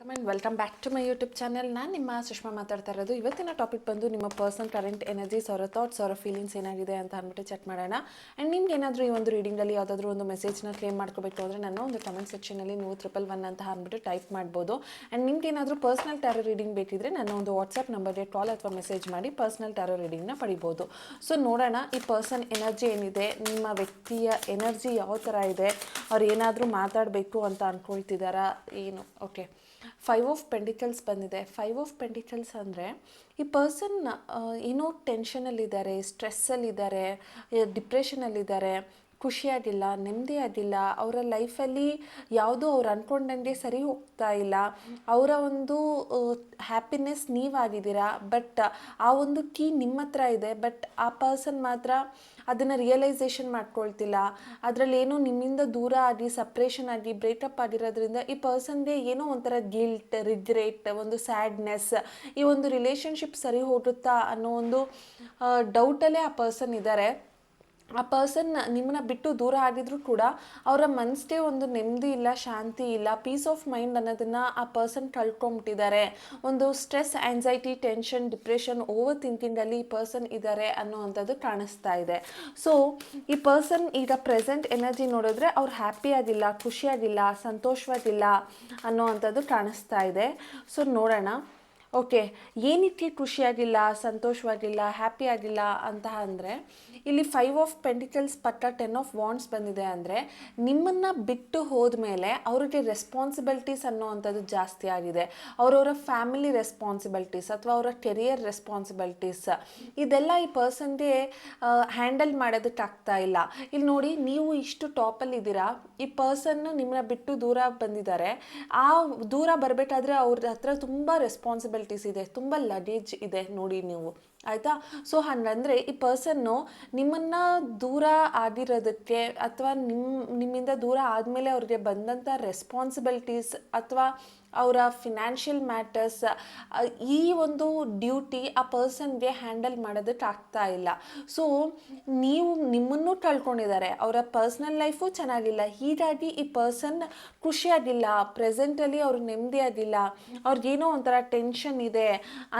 And welcome back to my YouTube channel. ನಾನು ನಿಮ್ಮ ಸುಷ್ಮಾ ಮಾತಾಡ್ತಾ ಇರೋದು. ಇವತ್ತಿನ ಟಾಪಿಕ್ ಬಂದು ನಿಮ್ಮ ಪರ್ಸನಲ್ ಕರೆಂಟ್ ಎನರ್ಜೀಸ್ ಅವರ ಥಾಟ್ಸ್ ಅವರ ಫೀಲಿಂಗ್ಸ್ ಏನಾಗಿದೆ ಅಂತ ಅಂದ್ಬಿಟ್ಟು ಚೆಕ್ ಮಾಡೋಣ. ಆ್ಯಂಡ್ ನಿಮ್ಗೆ ಏನಾದರೂ ಈ ಒಂದು ರೀಡಿಂಗಲ್ಲಿ ಯಾವುದಾದ್ರೂ ಒಂದು ಮೆಸೇಜ್ನ ಕ್ಲೇಮ್ ಮಾಡ್ಕೋಬೇಕು ಅಂದರೆ ನನ್ನ ಒಂದು ಕಮೆಂಟ್ ಸೆಕ್ಷನಲ್ಲಿ ನೀವು 111 ಅಂತ ಅಂದ್ಬಿಟ್ಟು ಟೈಪ್ ಮಾಡ್ಬೋದು. ಆ್ಯಂಡ್ ನಿಮ್ಗೆ ಏನಾದರೂ ಪರ್ಸನಲ್ ಟ್ಯಾರೋ ರೀಡಿಂಗ್ ಬೇಕಿದ್ರೆ ನನ್ನ ಒಂದು ವಾಟ್ಸಪ್ ನಂಬರ್ಗೆ ಕಾಲ್ ಅಥವಾ ಮೆಸೇಜ್ ಮಾಡಿ ಪರ್ಸನಲ್ ಟ್ಯಾರೋ ರೀಡಿಂಗ್ನ ಪಡಿಬೋದು. ಸೊ ನೋಡೋಣ ಈ ಪರ್ಸನ್ ಎನರ್ಜಿ ಏನಿದೆ, ನಿಮ್ಮ ವ್ಯಕ್ತಿಯ ಎನರ್ಜಿ ಯಾವ ಥರ ಇದೆ, ಅವ್ರು ಏನಾದರೂ ಮಾತಾಡಬೇಕು ಅಂತ ಅಂದ್ಕೊಳ್ತಿದ್ದಾರಾ ಏನು. ಓಕೆ, 5 ಆಫ್ ಪೆಂಟಿಕಲ್ಸ್ ಬಂದಿದೆ. 5 ಆಫ್ ಪೆಂಟಿಕಲ್ಸ್ ಅಂದರೆ ಈ ಪರ್ಸನ್ ಏನೋ ಟೆನ್ಷನಲ್ಲಿದ್ದಾರೆ, ಸ್ಟ್ರೆಸ್ಸಲ್ಲಿದ್ದಾರೆ, ಡಿಪ್ರೆಷನಲ್ಲಿದ್ದಾರೆ, ಖುಷಿಯಾಗಿಲ್ಲ, ನೆಮ್ಮದಿಯಾಗಿಲ್ಲ, ಅವರ ಲೈಫಲ್ಲಿ ಯಾವುದೂ ಅವ್ರು ಅಂದ್ಕೊಂಡಂಗೆ ಸರಿ ಹೋಗ್ತಾ ಇಲ್ಲ. ಅವರ ಒಂದು ಹ್ಯಾಪಿನೆಸ್ ನೀವಾಗಿದ್ದೀರಾ, ಬಟ್ ಆ ಒಂದು ಕೀ ನಿಮ್ಮ ಹತ್ರ ಇದೆ. ಬಟ್ ಆ ಪರ್ಸನ್ ಮಾತ್ರ ಅದನ್ನು ರಿಯಲೈಸೇಷನ್ ಮಾಡ್ಕೊಳ್ತಿಲ್ಲ. ಅದರಲ್ಲಿ ಏನೋ ನಿಮ್ಮಿಂದ ದೂರ ಆಗಿ, ಸಪ್ರೇಷನ್ ಆಗಿ, ಬ್ರೇಕಪ್ ಆಗಿರೋದ್ರಿಂದ ಈ ಪರ್ಸನ್ಗೆ ಏನೋ ಒಂಥರ ಗಿಲ್ಟ್, ರಿಗ್ರೆಟ್, ಒಂದು ಸ್ಯಾಡ್ನೆಸ್, ಈ ಒಂದು ರಿಲೇಷನ್ಶಿಪ್ ಸರಿ ಹೋಗುತ್ತಾ ಅನ್ನೋ ಒಂದು ಡೌಟಲ್ಲೇ ಆ ಪರ್ಸನ್ ಇದ್ದಾರೆ. ಆ ಪರ್ಸನ್ ನಿಮ್ಮನ್ನ ಬಿಟ್ಟು ದೂರ ಆಗಿದ್ರು ಕೂಡ ಅವರ ಮನಸ್ಸಿಗೆ ಒಂದು ನೆಮ್ಮದಿ ಇಲ್ಲ, ಶಾಂತಿ ಇಲ್ಲ, ಪೀಸ್ ಆಫ್ ಮೈಂಡ್ ಅನ್ನೋದನ್ನು ಆ ಪರ್ಸನ್ ಕಳ್ಕೊಂಬಿಟ್ಟಿದ್ದಾರೆ. ಒಂದು ಸ್ಟ್ರೆಸ್, ಆ್ಯಂಸೈಟಿ, ಟೆನ್ಷನ್, ಡಿಪ್ರೆಷನ್, ಓವರ್ ಥಿಂಕಿಂಗಲ್ಲಿ ಈ ಪರ್ಸನ್ ಇದ್ದಾರೆ ಅನ್ನೋವಂಥದ್ದು ಕಾಣಿಸ್ತಾ ಇದೆ. ಸೊ ಈ ಪರ್ಸನ್ ಈಗ ಪ್ರೆಸೆಂಟ್ ಎನರ್ಜಿ ನೋಡಿದ್ರೆ ಅವ್ರು ಹ್ಯಾಪಿಯಾಗಿಲ್ಲ, ಖುಷಿಯಾಗಿಲ್ಲ, ಸಂತೋಷವಾಗಿಲ್ಲ ಅನ್ನೋವಂಥದ್ದು ಕಾಣಿಸ್ತಾ ಇದೆ. ಸೊ ನೋಡೋಣ. ಓಕೆ, ಏನಕ್ಕೆ ಖುಷಿಯಾಗಿಲ್ಲ, ಸಂತೋಷವಾಗಿಲ್ಲ, ಹ್ಯಾಪಿ ಆಗಿಲ್ಲ ಅಂತ ಅಂದರೆ ಇಲ್ಲಿ 5 ಆಫ್ ಪೆಂಟಿಕಲ್ಸ್ ಪಕ್ಕ 10 ಆಫ್ ವಾಂಡ್ಸ್ ಬಂದಿದೆ. ಅಂದರೆ ನಿಮ್ಮನ್ನು ಬಿಟ್ಟು ಹೋದ್ಮೇಲೆ ಅವ್ರಿಗೆ ರೆಸ್ಪಾನ್ಸಿಬಿಲಿಟೀಸ್ ಅನ್ನೋವಂಥದ್ದು ಜಾಸ್ತಿ ಆಗಿದೆ. ಅವರವರ ಫ್ಯಾಮಿಲಿ ರೆಸ್ಪಾನ್ಸಿಬಿಲಿಟೀಸ್ ಅಥವಾ ಅವರ ಕೆರಿಯರ್ ರೆಸ್ಪಾನ್ಸಿಬಿಲಿಟೀಸ್ ಇದೆಲ್ಲ ಈ ಪರ್ಸನ್ಗೆ ಹ್ಯಾಂಡಲ್ ಮಾಡೋದಕ್ಕಾಗ್ತಾ ಇಲ್ಲ. ಇಲ್ಲಿ ನೋಡಿ, ನೀವು ಇಷ್ಟು ಟಾಪಲ್ಲಿದ್ದೀರಾ, ಈ ಪರ್ಸನ್ನು ನಿಮ್ಮನ್ನ ಬಿಟ್ಟು ದೂರ ಬಂದಿದ್ದಾರೆ. ಆ ದೂರ ಬರಬೇಕಾದ್ರೆ ಅವ್ರ ಹತ್ರ ತುಂಬ ರೆಸ್ಪಾನ್ಸಿಬಿಲಿಟೀಸ್ ಇದೆ, ತುಂಬ ಲಗೇಜ್ ಇದೆ ನೋಡಿ ನೀವು, ಆಯಿತಾ. ಸೊ ಹಾಗಂದರೆ ಈ ಪರ್ಸನ್ನು ನಿಮ್ಮನ್ನು ದೂರ ಆಗಿರೋದಕ್ಕೆ ಅಥವಾ ನಿಮ್ಮಿಂದ ದೂರ ಆದಮೇಲೆ ಅವ್ರಿಗೆ ಬಂದಂಥ ರೆಸ್ಪಾನ್ಸಿಬಿಲಿಟೀಸ್ ಅಥವಾ ಅವರ ಫಿನಾನ್ಷಿಯಲ್ ಮ್ಯಾಟರ್ಸ್, ಈ ಒಂದು ಡ್ಯೂಟಿ ಆ ಪರ್ಸನ್ಗೆ ಹ್ಯಾಂಡಲ್ ಮಾಡೋದಕ್ಕೆ ಆಗ್ತಾ ಇಲ್ಲ. ಸೊ ನೀವು ನಿಮ್ಮನ್ನು ಕಳ್ಕೊಂಡಿದ್ದಾರೆ, ಅವರ ಪರ್ಸ್ನಲ್ ಲೈಫು ಚೆನ್ನಾಗಿಲ್ಲ, ಹೀಗಾಗಿ ಈ ಪರ್ಸನ್ ಖುಷಿಯಾಗಿಲ್ಲ, ಪ್ರೆಸೆಂಟಲ್ಲಿ ಅವ್ರು ನೆಮ್ಮದಿಯಾಗಿಲ್ಲ, ಅವ್ರಿಗೇನೋ ಒಂಥರ ಟೆನ್ಷನ್ ಇದೆ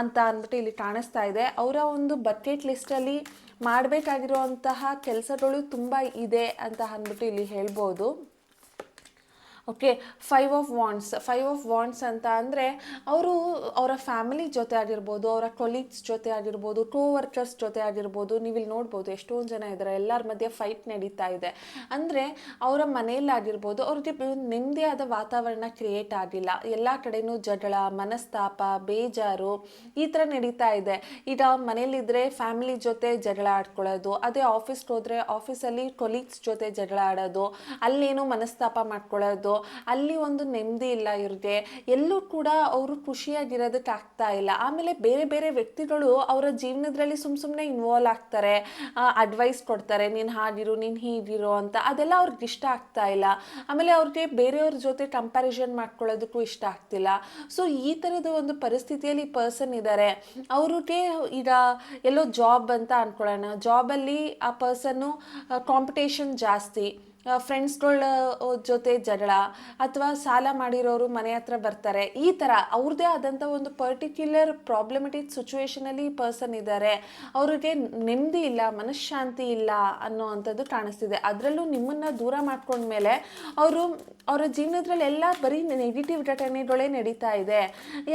ಅಂತ ಅಂದ್ಬಿಟ್ಟು ಇಲ್ಲಿ ಕಾಣಿಸ್ತಾ ಇದೆ. ಅವರ ಒಂದು ಬಕೆಟ್ ಲಿಸ್ಟಲ್ಲಿ ಮಾಡಬೇಕಾಗಿರುವಂತಹ ಕೆಲಸಗಳು ತುಂಬ ಇದೆ ಅಂತ ಅಂದ್ಬಿಟ್ಟು ಇಲ್ಲಿ ಹೇಳ್ಬೋದು. Okay, 5 of wands. 5 of wands ಅಂತ ಅಂದರೆ ಅವರು ಅವರ ಫ್ಯಾಮಿಲಿ ಜೊತೆ ಆಗಿರ್ಬೋದು, ಅವರ ಕೊಲೀಗ್ಸ್ ಜೊತೆ ಆಗಿರ್ಬೋದು, ವರ್ಕರ್ಸ್ ಜೊತೆ ಆಗಿರ್ಬೋದು. ನೀವು ಇಲ್ಲಿ ನೋಡ್ಬೋದು ಎಷ್ಟೊಂದು ಜನ ಇದ್ದಾರೆ, ಎಲ್ಲರ ಮಧ್ಯೆ ಫೈಟ್ ನಡೀತಾ ಇದೆ. ಅಂದರೆ ಅವರ ಮನೆಯಲ್ಲಾಗಿರ್ಬೋದು ಅವ್ರಿಗೆ ನೆಮ್ಮದಿಯಾದ ವಾತಾವರಣ ಕ್ರಿಯೇಟ್ ಆಗಿಲ್ಲ. ಎಲ್ಲ ಕಡೆಯೂ ಜಗಳ, ಮನಸ್ತಾಪ, ಬೇಜಾರು ಈ ಥರ ನಡೀತಾ ಇದೆ. ಈಗ ಮನೇಲಿದ್ದರೆ ಫ್ಯಾಮಿಲಿ ಜೊತೆ ಜಗಳ ಆಡ್ಕೊಳ್ಳೋದು, ಅದೇ ಆಫೀಸ್ಗೆ ಹೋದರೆ ಆಫೀಸಲ್ಲಿ ಕೊಲೀಗ್ಸ್ ಜೊತೆ ಜಗಳ ಆಡೋದು, ಅಲ್ಲೇನೋ ಮನಸ್ತಾಪ ಮಾಡ್ಕೊಳ್ಳೋದು, ಅಲ್ಲಿ ಒಂದು ನೆಮ್ಮದಿ ಇಲ್ಲ ಇವ್ರಿಗೆ. ಎಲ್ಲೂ ಕೂಡ ಅವರು ಖುಷಿಯಾಗಿರೋದಕ್ಕೆ ಆಗ್ತಾ ಇಲ್ಲ. ಆಮೇಲೆ ಬೇರೆ ಬೇರೆ ವ್ಯಕ್ತಿಗಳು ಅವರ ಜೀವನದಲ್ಲಿ ಸುಮ್ಮನೆ ಇನ್ವಾಲ್ವ್ ಆಗ್ತಾರೆ, ಅಡ್ವೈಸ್ ಕೊಡ್ತಾರೆ, ನೀನು ಹಾಗಿರು, ನೀನು ಹೀಗಿರು ಅಂತ. ಅದೆಲ್ಲ ಅವ್ರಿಗೆ ಇಷ್ಟ ಆಗ್ತಾ ಇಲ್ಲ. ಆಮೇಲೆ ಅವ್ರಿಗೆ ಬೇರೆಯವ್ರ ಜೊತೆ ಕಂಪ್ಯಾರಿಸನ್ ಮಾಡ್ಕೊಳ್ಳೋದಕ್ಕೂ ಇಷ್ಟ ಆಗ್ತಿಲ್ಲ. ಸೊ ಈ ಥರದ ಒಂದು ಪರಿಸ್ಥಿತಿಯಲ್ಲಿ ಪರ್ಸನ್ ಇದ್ದಾರೆ. ಅವ್ರಿಗೆ ಈಗ ಎಲ್ಲೋ ಜಾಬ್ ಅಂತ ಅಂದ್ಕೊಳ್ಳೋಣ, ಜಾಬಲ್ಲಿ ಆ ಪರ್ಸನ್ನು ಕಾಂಪಿಟೇಷನ್ ಜಾಸ್ತಿ, ಫ್ರೆಂಡ್ಸ್ಗಳ ಜೊತೆ ಜಗಳ, ಅಥವಾ ಸಾಲ ಮಾಡಿರೋರು ಮನೆ ಹತ್ರ ಬರ್ತಾರೆ, ಈ ಥರ ಅವ್ರದ್ದೇ ಆದಂಥ ಒಂದು ಪರ್ಟಿಕ್ಯುಲರ್ ಪ್ರಾಬ್ಲಮೆಟಿಕ್ ಸಿಚುವೇಷನಲ್ಲಿ ಈ ಪರ್ಸನ್ ಇದ್ದಾರೆ. ಅವ್ರಿಗೆ ನೆಮ್ಮದಿ ಇಲ್ಲ, ಮನಃಶಾಂತಿ ಇಲ್ಲ ಅನ್ನೋ ಅಂಥದ್ದು ಕಾಣಿಸ್ತಿದೆ. ಅದರಲ್ಲೂ ನಿಮ್ಮನ್ನು ದೂರ ಮಾಡ್ಕೊಂಡ್ಮೇಲೆ ಅವರ ಜೀವನದ್ರಲ್ಲಿ ಎಲ್ಲ ಬರೀ ನೆಗೆಟಿವ್ ಘಟನೆಗಳೇ ನಡೀತಾ ಇದೆ.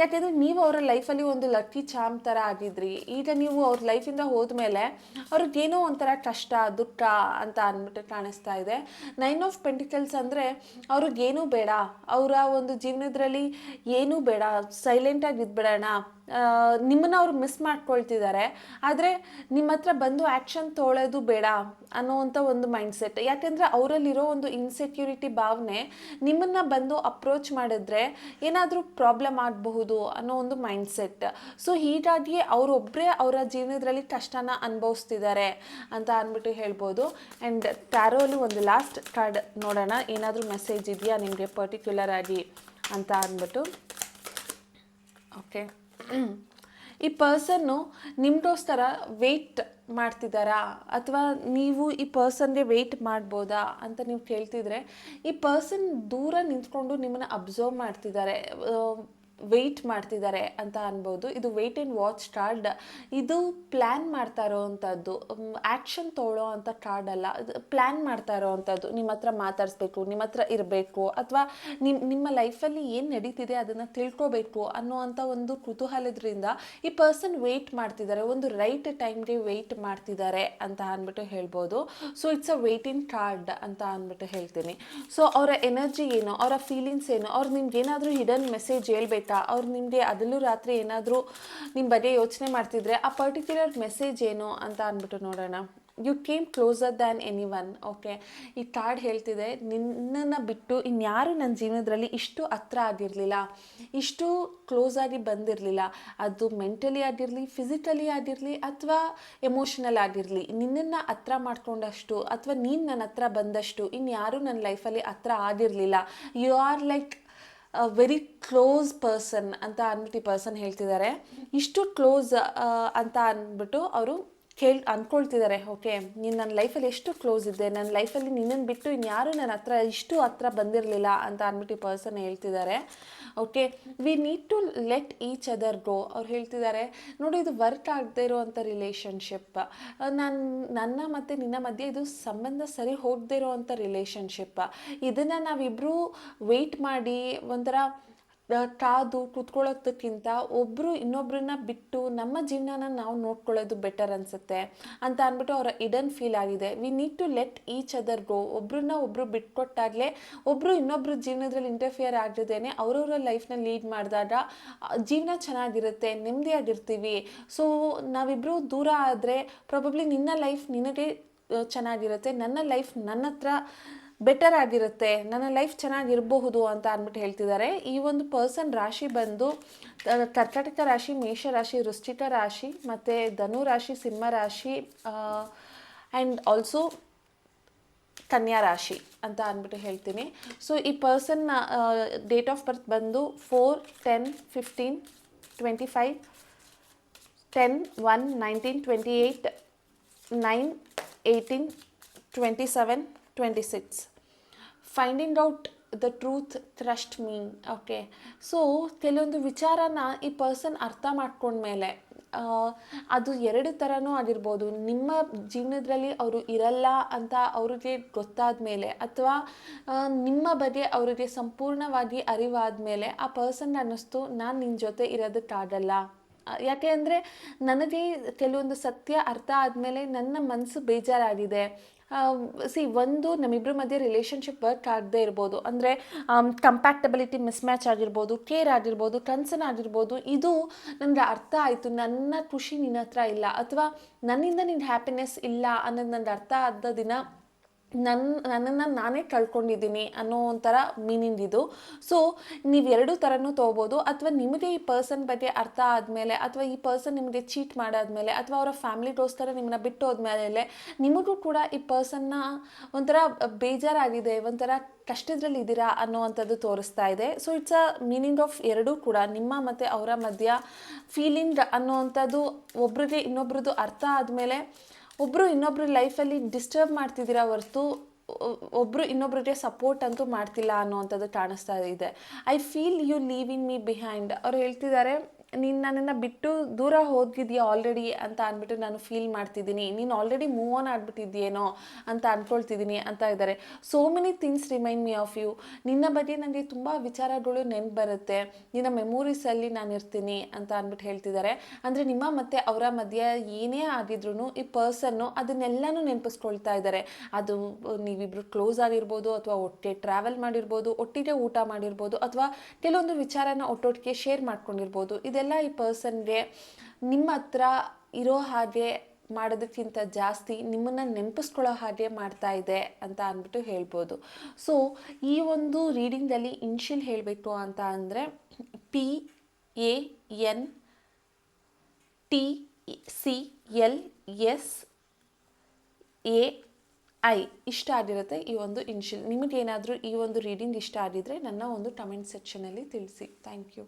ಯಾಕೆಂದರೆ ನೀವು ಅವರ ಲೈಫಲ್ಲಿ ಒಂದು ಲಕ್ಕಿ ಚಾಮ್ ಥರ ಆಗಿದ್ರಿ. ಈಗ ನೀವು ಅವ್ರ ಲೈಫಿಂದ ಹೋದ್ಮೇಲೆ ಅವ್ರಿಗೇನೋ ಒಂಥರ ಕಷ್ಟ, ದುಃಖ ಅಂತ ಅಂದ್ಬಿಟ್ಟು ಕಾಣಿಸ್ತಾ ಇದೆ. 9 ಆಫ್ ಪೆಂಟಿಕಲ್ಸ್ ಅಂದರೆ ಅವ್ರಿಗೇನೂ ಬೇಡ, ಅವರ ಒಂದು ಜೀವನದಲ್ಲಿ ಏನೂ ಬೇಡ, ಸೈಲೆಂಟಾಗಿ ಇದ್ಬಿಡೋಣ. ನಿಮ್ಮನ್ನು ಅವ್ರು ಮಿಸ್ ಮಾಡ್ಕೊಳ್ತಿದ್ದಾರೆ, ಆದರೆ ನಿಮ್ಮ ಹತ್ರ ಬಂದು ಆ್ಯಕ್ಷನ್ ತೊಗೊಳ್ಳೋದು ಬೇಡ ಅನ್ನೋವಂಥ ಒಂದು ಮೈಂಡ್ಸೆಟ್. ಯಾಕೆಂದರೆ ಅವರಲ್ಲಿರೋ ಒಂದು ಇನ್ಸೆಕ್ಯೂರಿಟಿ ಭಾವನೆ ನಿಮ್ಮನ್ನು ಬಂದು ಅಪ್ರೋಚ್ ಮಾಡಿದ್ರೆ ಏನಾದರೂ ಪ್ರಾಬ್ಲಮ್ ಆಗಬಹುದು ಅನ್ನೋ ಒಂದು ಮೈಂಡ್ಸೆಟ್. ಸೊ ಹೀಗಾಗಿ ಅವರೊಬ್ಬರೇ ಅವರ ಜೀವನದಲ್ಲಿ ಕಷ್ಟನ ಅನುಭವಿಸ್ತಿದ್ದಾರೆ ಅಂತ ಅಂದ್ಬಿಟ್ಟು ಹೇಳ್ಬೋದು. ಆ್ಯಂಡ್ ಟ್ಯಾರೋಲಿ ಒಂದು ಲಾಸ್ಟ್ ಕಾರ್ಡ್ ನೋಡೋಣ, ಏನಾದರೂ ಮೆಸೇಜ್ ಇದೆಯಾ ನಿಮಗೆ ಪರ್ಟಿಕ್ಯುಲರ್ ಆಗಿ ಅಂತ ಅಂದ್ಬಿಟ್ಟು. ಓಕೆ, ಈ ಪರ್ಸನ್ನು ನಿಮಗೋಸ್ಕರ ವೆಯ್ಟ್ ಮಾಡ್ತಿದ್ದಾರಾ ಅಥವಾ ನೀವು ಈ ಪರ್ಸನ್ಗೆ ವೆಯ್ಟ್ ಮಾಡ್ಬೋದಾ ಅಂತ ನೀವು ಕೇಳ್ತಿದ್ರೆ, ಈ ಪರ್ಸನ್ ದೂರ ನಿಂತ್ಕೊಂಡು ನಿಮ್ಮನ್ನು ಅಬ್ಸರ್ವ್ ಮಾಡ್ತಿದ್ದಾರೆ. ವೆಯ್ಟ್ ಮಾಡ್ತಿದ್ದಾರೆ ಅಂತ ಅನ್ಬೋದು. ಇದು ವೆಯ್ಟ್ ಆ್ಯಂಡ್ ವಾಚ್ ಕಾರ್ಡ್. ಇದು ಪ್ಲ್ಯಾನ್ ಮಾಡ್ತಾ ಇರೋವಂಥದ್ದು, ಆ್ಯಕ್ಷನ್ ತೊಗೊಳ್ಳೋ ಅಂಥ ಕಾರ್ಡ್ ಅಲ್ಲ. ಪ್ಲ್ಯಾನ್ ಮಾಡ್ತಾ ಇರೋವಂಥದ್ದು, ನಿಮ್ಮ ಹತ್ರ ಮಾತಾಡಿಸ್ಬೇಕು, ನಿಮ್ಮ ಹತ್ರ ಇರಬೇಕು, ಅಥವಾ ನಿಮ್ಮ ಲೈಫಲ್ಲಿ ಏನು ನಡೀತಿದೆ ಅದನ್ನು ತಿಳ್ಕೊಬೇಕು ಅನ್ನೋವಂಥ ಒಂದು ಕುತೂಹಲದ್ರಿಂದ ಈ ಪರ್ಸನ್ ವೆಯ್ಟ್ ಮಾಡ್ತಿದ್ದಾರೆ, ಒಂದು ರೈಟ್ ಟೈಮ್ಗೆ ವೆಯ್ಟ್ ಮಾಡ್ತಿದ್ದಾರೆ ಅಂತ ಅಂದ್ಬಿಟ್ಟು ಹೇಳ್ಬೋದು. So it's a waiting card ಅಂತ ಅಂದ್ಬಿಟ್ಟು ಹೇಳ್ತೀನಿ. ಸೊ ಅವರ ಎನರ್ಜಿ ಏನು, ಅವರ ಫೀಲಿಂಗ್ಸ್ ಏನು, ಅವ್ರು ನಿಮ್ಗೆ ಏನಾದರೂ ಹಿಡನ್ ಮೆಸೇಜ್ ಹೇಳ್ಬೇಕಾ, ಅವ್ರು ನಿಮಗೆ ಅದರಲ್ಲೂ ರಾತ್ರಿ ಏನಾದರೂ ನಿಮ್ಮ ಬಗ್ಗೆ ಯೋಚನೆ ಮಾಡ್ತಿದ್ರೆ ಆ ಪರ್ಟಿಕ್ಯುಲರ್ ಮೆಸೇಜ್ ಏನು ಅಂತ ಅಂದ್ಬಿಟ್ಟು ನೋಡೋಣ. You came closer than anyone. Okay, ಈ ಕಾರ್ಡ್ ಹೇಳ್ತಿದೆ, ನಿನ್ನನ್ನು ಬಿಟ್ಟು ಇನ್ಯಾರು ನನ್ನ ಜೀವನದಲ್ಲಿ ಇಷ್ಟು ಹತ್ರ ಆಗಿರಲಿಲ್ಲ, ಇಷ್ಟು ಕ್ಲೋಸ್ ಆಗಿ ಬಂದಿರಲಿಲ್ಲ. ಅದು ಮೆಂಟಲಿ ಆಗಿರಲಿ, ಫಿಸಿಕಲಿ ಆಗಿರಲಿ, ಅಥವಾ ಎಮೋಷನಲ್ ಆಗಿರಲಿ. ನಿನ್ನನ್ನು ಹತ್ರ ಮಾಡ್ಕೊಂಡಷ್ಟು ಅಥವಾ ನೀನು ನನ್ನ ಹತ್ರ ಬಂದಷ್ಟು ಇನ್ಯಾರು ನನ್ನ ಲೈಫಲ್ಲಿ ಹತ್ರ ಆಗಿರಲಿಲ್ಲ. You are like very close person ಅಂತ ಅಂದ್ಬಿಟ್ಟು ಈ ಪರ್ಸನ್ ಹೇಳ್ತಿದ್ದಾರೆ. ಇಷ್ಟು ಕ್ಲೋಸ್ ಅಂತ ಅಂದ್ಬಿಟ್ಟು ಅವರು ಅಂದ್ಕೊಳ್ತಿದ್ದಾರೆ. ಓಕೆ, ನೀನು ನನ್ನ ಲೈಫಲ್ಲಿ ಎಷ್ಟು ಕ್ಲೋಸ್ ಇದ್ದೆ, ನನ್ನ ಲೈಫಲ್ಲಿ ನಿನ್ನನ್ನು ಬಿಟ್ಟು ಇನ್ಯಾರು ನನ್ನ ಹತ್ರ ಇಷ್ಟು ಹತ್ರ ಬಂದಿರಲಿಲ್ಲ ಅಂತ ಅಂದ್ಬಿಟ್ಟು ಈ ಪರ್ಸನ್ ಹೇಳ್ತಿದ್ದಾರೆ. Okay, we need to let each other go. ಅವ್ರು ಹೇಳ್ತಿದ್ದಾರೆ, ನೋಡಿ ಇದು ವರ್ಕ್ ಆಗದೆ ಇರೋವಂಥ ರಿಲೇಷನ್ಶಿಪ್, ನನ್ನ ಮತ್ತು ನಿನ್ನ ಮಧ್ಯೆ ಇದು ಸಂಬಂಧ ಸರಿ ಹೋಗದೆ ಇರೋವಂಥ ರಿಲೇಷನ್ಶಿಪ್. ಇದನ್ನು ನಾವಿಬ್ಬರು ವೆಯ್ಟ್ ಮಾಡಿ ಒಂಥರ ಕಾದು ಕೂತ್ಕೊಳ್ಳೋದಕ್ಕಿಂತ ಒಬ್ಬರು ಇನ್ನೊಬ್ಬರನ್ನ ಬಿಟ್ಟು ನಮ್ಮ ಜೀವನನ ನಾವು ನೋಡ್ಕೊಳ್ಳೋದು ಬೆಟರ್ ಅನಿಸುತ್ತೆ ಅಂತ ಅಂದ್ಬಿಟ್ಟು ಅವರ ಇಡನ್ ಫೀಲ್ ಆಗಿದೆ. We need to let each other go. ಒಬ್ಬರು ಬಿಟ್ಕೊಟ್ಟಾಗಲೇ ಒಬ್ಬರು ಇನ್ನೊಬ್ಬರ ಜೀವನದಲ್ಲಿ ಇಂಟರ್ಫಿಯರ್ ಆಗದೇನೆ ಅವರವರ ಲೈಫ್ನ ಲೀಡ್ ಮಾಡಿದಾಗ ಜೀವನ ಚೆನ್ನಾಗಿರುತ್ತೆ, ನೆಮ್ಮದಿಯಾಗಿರ್ತೀವಿ. ಸೊ ನಾವಿಬ್ಬರು ದೂರ ಆದರೆ ಪ್ರಾಬಬ್ಲಿ ನಿನ್ನ ಲೈಫ್ ನಿನಗೆ ಚೆನ್ನಾಗಿರುತ್ತೆ, ನನ್ನ ಲೈಫ್ ನನ್ನ ಹತ್ರ ಬೆಟರ್ ಆಗಿರುತ್ತೆ, ನನ್ನ ಲೈಫ್ ಚೆನ್ನಾಗಿರಬಹುದು ಅಂತ ಅಂದ್ಬಿಟ್ಟು ಹೇಳ್ತಿದ್ದಾರೆ. ಈ ಒಂದು ಪರ್ಸನ್ ರಾಶಿ ಬಂದು ಕರ್ಕಾಟಕ ರಾಶಿ, ಮೇಷ ರಾಶಿ, ವೃಶ್ಚಿಕ ರಾಶಿ, ಮತ್ತು ಧನು ರಾಶಿ, ಸಿಂಹ ರಾಶಿ ಆ್ಯಂಡ್ ಆಲ್ಸೋ ಕನ್ಯಾ ರಾಶಿ ಅಂತ ಅಂದ್ಬಿಟ್ಟು ಹೇಳ್ತೀನಿ. ಸೊ ಈ ಪರ್ಸನ್ ಡೇಟ್ ಆಫ್ ಬರ್ತ್ ಬಂದು 4/10/15/25 10/1/1928 9/18/27/26. Finding out the truth, trust me. Okay, so ಕೆಲವೊಂದು ವಿಚಾರನ ಈ ಪರ್ಸನ್ ಅರ್ಥ ಮಾಡ್ಕೊಂಡ್ಮೇಲೆ ಅದು ಎರಡು ಥರನೂ ಆಗಿರ್ಬೋದು. ನಿಮ್ಮ ಜೀವನದಲ್ಲಿ ಅವರು ಇರಲ್ಲ ಅಂತ ಅವ್ರಿಗೆ ಗೊತ್ತಾದ ಮೇಲೆ, ಅಥವಾ ನಿಮ್ಮ ಬಗ್ಗೆ ಅವರಿಗೆ ಸಂಪೂರ್ಣವಾಗಿ ಅರಿವಾದ ಮೇಲೆ ಆ ಪರ್ಸನ್ ಅನ್ನಿಸ್ತು, ನಾನು ನಿನ್ನ ಜೊತೆ ಇರೋದಕ್ಕಾಗಲ್ಲ. ಯಾಕೆ ಅಂದರೆ ನನಗೆ ಕೆಲವೊಂದು ಸತ್ಯ ಅರ್ಥ ಆದಮೇಲೆ ನನ್ನ ಮನಸ್ಸು ಬೇಜಾರಾಗಿದೆ. ಒಂದು ನಮ್ಮಿಬ್ಬರ ಮಧ್ಯೆ ರಿಲೇಷನ್ಶಿಪ್ ವರ್ಕ್ ಆಗದೆ ಇರ್ಬೋದು, ಅಂದರೆ ಕಂಪ್ಯಾಕ್ಟಬಿಲಿಟಿ ಮಿಸ್ಮ್ಯಾಚ್ ಆಗಿರ್ಬೋದು, ಕೇರ್ ಆಗಿರ್ಬೋದು, ಕನ್ಸರ್ನ್ ಆಗಿರ್ಬೋದು. ಇದು ನನಗೆ ಅರ್ಥ ಆಯಿತು, ನನ್ನ ಖುಷಿ ನಿನ್ನ ಹತ್ರ ಇಲ್ಲ, ಅಥವಾ ನನ್ನಿಂದ ನಿನ್ನ ಹ್ಯಾಪಿನೆಸ್ ಇಲ್ಲ ಅನ್ನೋದು ನನಗೆ ಅರ್ಥ ಆದ ದಿನ ನನ್ನನ್ನು ನಾನೇ ಕಳ್ಕೊಂಡಿದ್ದೀನಿ ಅನ್ನೋ ಒಂಥರ ಮೀನಿಂಗ್ ಇದು. ಸೊ ನೀವು ಎರಡೂ ಥರನೂ ತೊಗೋಬೋದು. ಅಥವಾ ನಿಮಗೆ ಈ ಪರ್ಸನ್ ಬಗ್ಗೆ ಅರ್ಥ ಆದಮೇಲೆ, ಅಥವಾ ಈ ಪರ್ಸನ್ ನಿಮಗೆ ಚೀಟ್ ಮಾಡಾದ್ಮೇಲೆ, ಅಥವಾ ಅವರ ಫ್ಯಾಮಿಲಿಗೋಸ್ಕರ ನಿಮ್ಮನ್ನ ಬಿಟ್ಟು ಹೋದ್ಮೇಲೆ ನಿಮಗೂ ಕೂಡ ಈ ಪರ್ಸನ್ನ ಒಂಥರ ಬೇಜಾರಾಗಿದೆ, ಒಂಥರ ಕಷ್ಟದಲ್ಲಿದ್ದೀರಾ ಅನ್ನೋವಂಥದ್ದು ತೋರಿಸ್ತಾ ಇದೆ. So it's a meaning of ಎರಡೂ ಕೂಡ, ನಿಮ್ಮ ಮತ್ತು ಅವರ ಮಧ್ಯ ಫೀಲಿಂಗ್ ಅನ್ನೋವಂಥದ್ದು ಒಬ್ರಿಗೆ ಇನ್ನೊಬ್ರದ್ದು ಅರ್ಥ ಆದಮೇಲೆ ಒಬ್ಬರು ಇನ್ನೊಬ್ರ ಲೈಫಲ್ಲಿ ಡಿಸ್ಟರ್ಬ್ ಮಾಡ್ತಿದ್ದೀರಾ ಹೊರತು ಒಬ್ಬರು ಇನ್ನೊಬ್ರಿಗೆ ಸಪೋರ್ಟ್ ಅಂತೂ ಮಾಡ್ತಿಲ್ಲ ಅನ್ನೋವಂಥದ್ದು ಕಾಣಿಸ್ತಾ ಇದೆ. I feel you leaving me behind. ಅವ್ರು ಹೇಳ್ತಿದ್ದಾರೆ, ನೀನು ನನ್ನನ್ನು ಬಿಟ್ಟು ದೂರ ಹೋಗಿದೆಯಾ ಆಲ್ರೆಡಿ ಅಂತ ಅಂದ್ಬಿಟ್ಟು ನಾನು ಫೀಲ್ ಮಾಡ್ತಿದ್ದೀನಿ, ನೀನು ಆಲ್ರೆಡಿ ಮೂವ್ ಆನ್ ಆಗಿಬಿಟ್ಟಿದ್ಯೇನೋ ಅಂತ ಅಂದ್ಕೊಳ್ತಿದ್ದೀನಿ ಅಂತ ಇದ್ದಾರೆ. So many things remind me of you. ನಿನ್ನ ಬಗ್ಗೆ ನನಗೆ ತುಂಬ ವಿಚಾರಗಳು ನೆನಪು ಬರುತ್ತೆ, ನಿನ್ನ ಮೆಮೊರೀಸಲ್ಲಿ ನಾನು ಇರ್ತೀನಿ ಅಂತ ಅಂದ್ಬಿಟ್ಟು ಹೇಳ್ತಿದ್ದಾರೆ. ಅಂದರೆ ನಿಮ್ಮ ಮತ್ತು ಅವರ ಮಧ್ಯೆ ಏನೇ ಆಗಿದ್ರು ಈ ಪರ್ಸನ್ನು ಅದನ್ನೆಲ್ಲನೂ ನೆನಪಿಸ್ಕೊಳ್ತಾ ಇದ್ದಾರೆ. ಅದು ನೀವಿಬ್ಬರು ಕ್ಲೋಸ್ ಆಗಿರ್ಬೋದು, ಅಥವಾ ಒಟ್ಟಿಗೆ ಟ್ರಾವೆಲ್ ಮಾಡಿರ್ಬೋದು, ಒಟ್ಟಿಗೆ ಊಟ ಮಾಡಿರ್ಬೋದು, ಅಥವಾ ಕೆಲವೊಂದು ವಿಚಾರನ ಒಟ್ಟೊಟ್ಟಿಗೆ ಶೇರ್ ಮಾಡ್ಕೊಂಡಿರ್ಬೋದು. ಇದೆಲ್ಲ ಈ ಪರ್ಸನ್ಗೆ ನಿಮ್ಮ ಹತ್ರ ಇರೋ ಹಾಗೆ ಮಾಡೋದಕ್ಕಿಂತ ಜಾಸ್ತಿ ನಿಮ್ಮನ್ನು ನೆನಪಿಸ್ಕೊಳ್ಳೋ ಹಾಗೆ ಮಾಡ್ತಾ ಇದೆ ಅಂತ ಅಂದ್ಬಿಟ್ಟು ಹೇಳ್ಬೋದು. ಸೊ ಈ ಒಂದು ರೀಡಿಂಗಲ್ಲಿ ಇನ್ಷಿಯಲ್ ಹೇಳಬೇಕು ಅಂತ ಅಂದರೆ PANTCLSAI ಇಷ್ಟ ಆಗಿರುತ್ತೆ ಈ ಒಂದು ಇನ್ಷಿಯಲ್. ನಿಮಗೇನಾದರೂ ಈ ಒಂದು ರೀಡಿಂಗ್ ಇಷ್ಟ ಆಗಿದ್ರೆ ನನ್ನ ಒಂದು ಕಮೆಂಟ್ ಸೆಕ್ಷನಲ್ಲಿ ತಿಳಿಸಿ. Thank you.